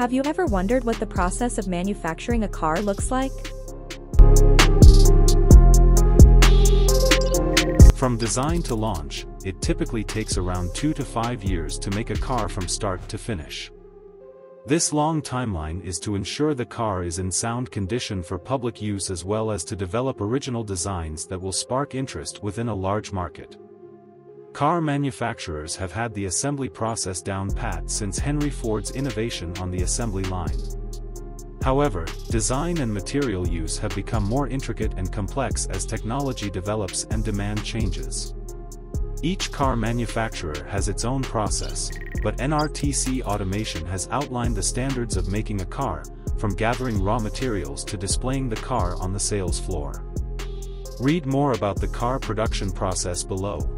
Have you ever wondered what the process of manufacturing a car looks like? From design to launch, it typically takes around 2 to 5 years to make a car from start to finish. This long timeline is to ensure the car is in sound condition for public use as well as to develop original designs that will spark interest within a large market. Car manufacturers have had the assembly process down pat since Henry Ford's innovation on the assembly line. However, design and material use have become more intricate and complex as technology develops and demand changes. Each car manufacturer has its own process, but NRTC Automation has outlined the standards of making a car, from gathering raw materials to displaying the car on the sales floor. Read more about the car production process below.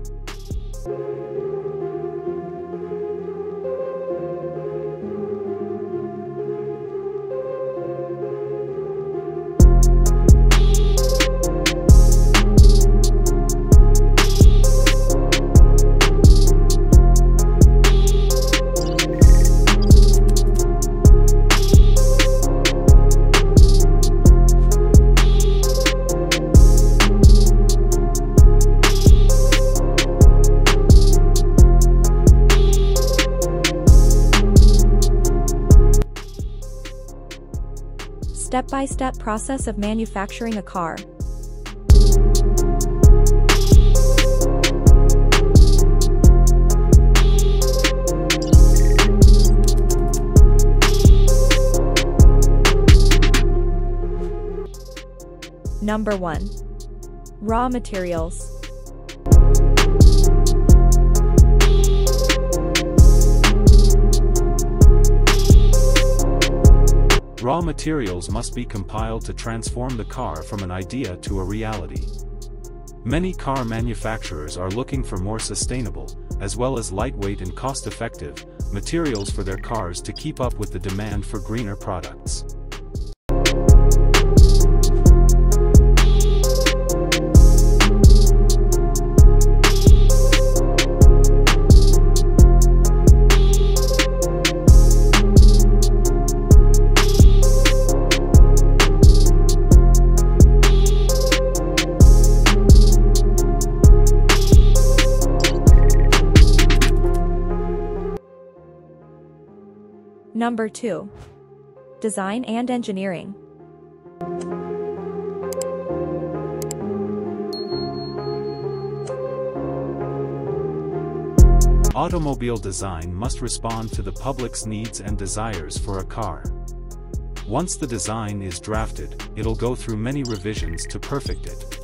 Step-by-step process of manufacturing a car. Number 1. Raw materials. Raw materials must be compiled to transform the car from an idea to a reality. Many car manufacturers are looking for more sustainable, as well as lightweight and cost-effective, materials for their cars to keep up with the demand for greener products. Number 2. Design and engineering. Automobile design must respond to the public's needs and desires for a car. Once the design is drafted, it'll go through many revisions to perfect it.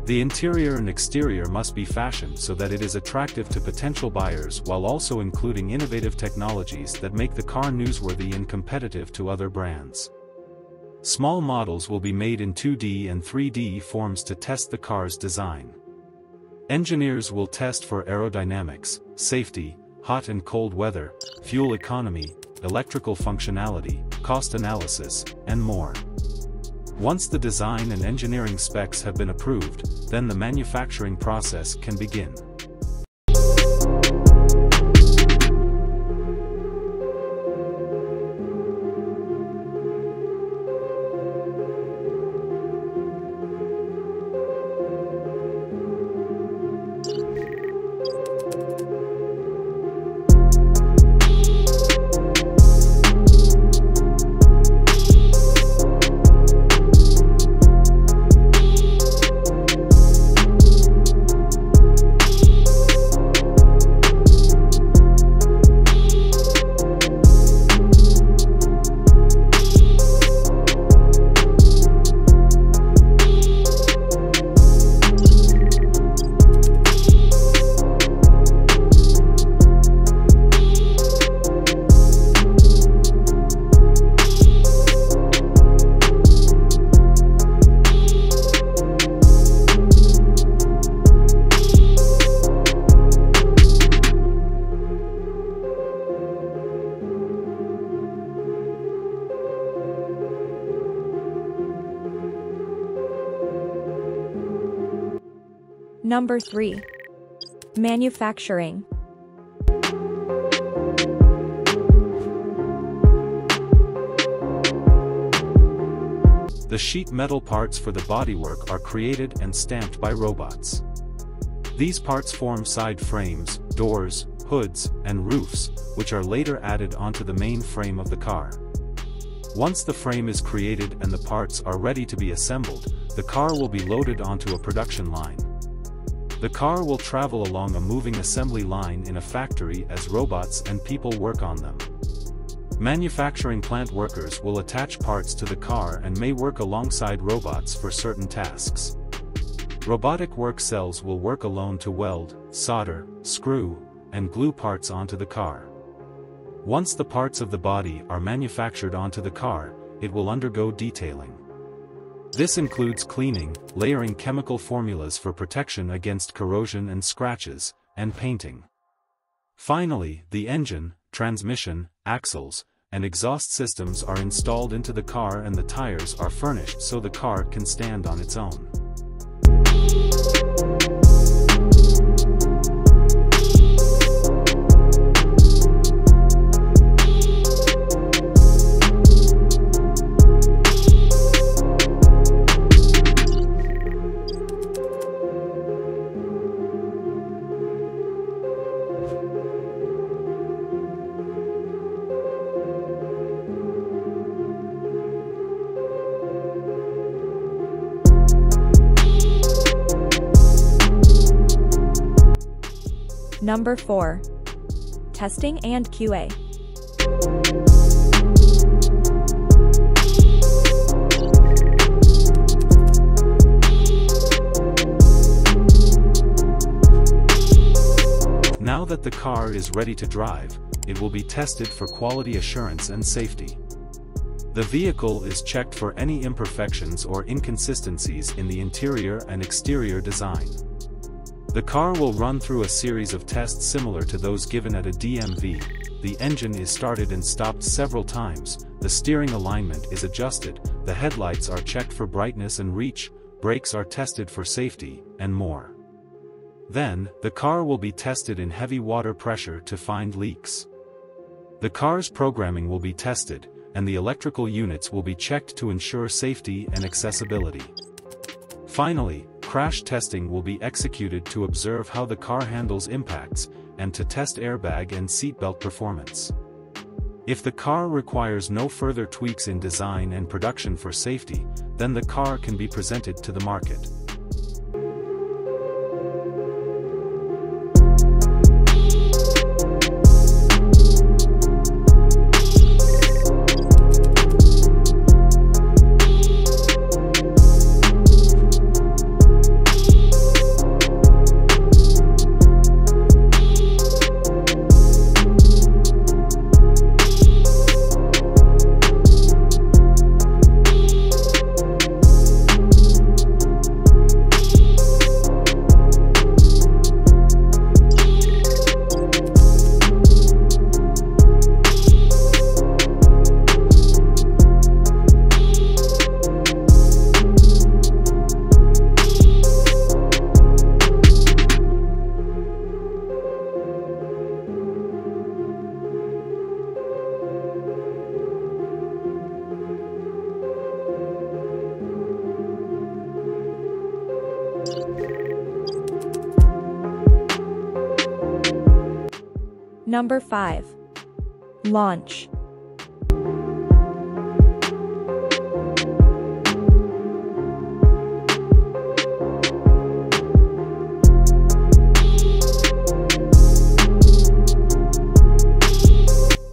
The interior and exterior must be fashioned so that it is attractive to potential buyers while also including innovative technologies that make the car newsworthy and competitive to other brands. Small models will be made in 2D and 3D forms to test the car's design. Engineers will test for aerodynamics, safety, hot and cold weather, fuel economy, electrical functionality, cost analysis, and more. Once the design and engineering specs have been approved, then the manufacturing process can begin. Number 3. Manufacturing. The sheet metal parts for the bodywork are created and stamped by robots. These parts form side frames, doors, hoods, and roofs, which are later added onto the main frame of the car. Once the frame is created and the parts are ready to be assembled, the car will be loaded onto a production line. The car will travel along a moving assembly line in a factory as robots and people work on them. Manufacturing plant workers will attach parts to the car and may work alongside robots for certain tasks. Robotic work cells will work alone to weld, solder, screw, and glue parts onto the car. Once the parts of the body are manufactured onto the car, it will undergo detailing. This includes cleaning, layering chemical formulas for protection against corrosion and scratches, and painting. Finally, the engine, transmission, axles, and exhaust systems are installed into the car and the tires are furnished so the car can stand on its own. Number 4. Testing and QA. Now that the car is ready to drive, it will be tested for quality assurance and safety. The vehicle is checked for any imperfections or inconsistencies in the interior and exterior design. The car will run through a series of tests similar to those given at a DMV. The engine is started and stopped several times, the steering alignment is adjusted, the headlights are checked for brightness and reach, brakes are tested for safety, and more. Then, the car will be tested in heavy water pressure to find leaks. The car's programming will be tested, and the electrical units will be checked to ensure safety and accessibility. Finally, crash testing will be executed to observe how the car handles impacts, and to test airbag and seatbelt performance. If the car requires no further tweaks in design and production for safety, then the car can be presented to the market. Number 5. Launch.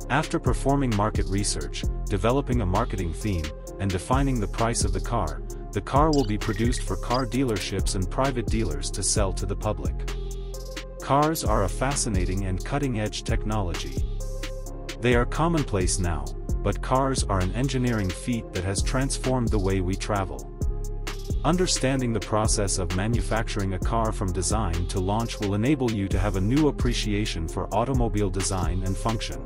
After performing market research, developing a marketing theme, and defining the price of the car will be produced for car dealerships and private dealers to sell to the public. Cars are a fascinating and cutting-edge technology. They are commonplace now, but cars are an engineering feat that has transformed the way we travel. Understanding the process of manufacturing a car from design to launch will enable you to have a new appreciation for automobile design and function.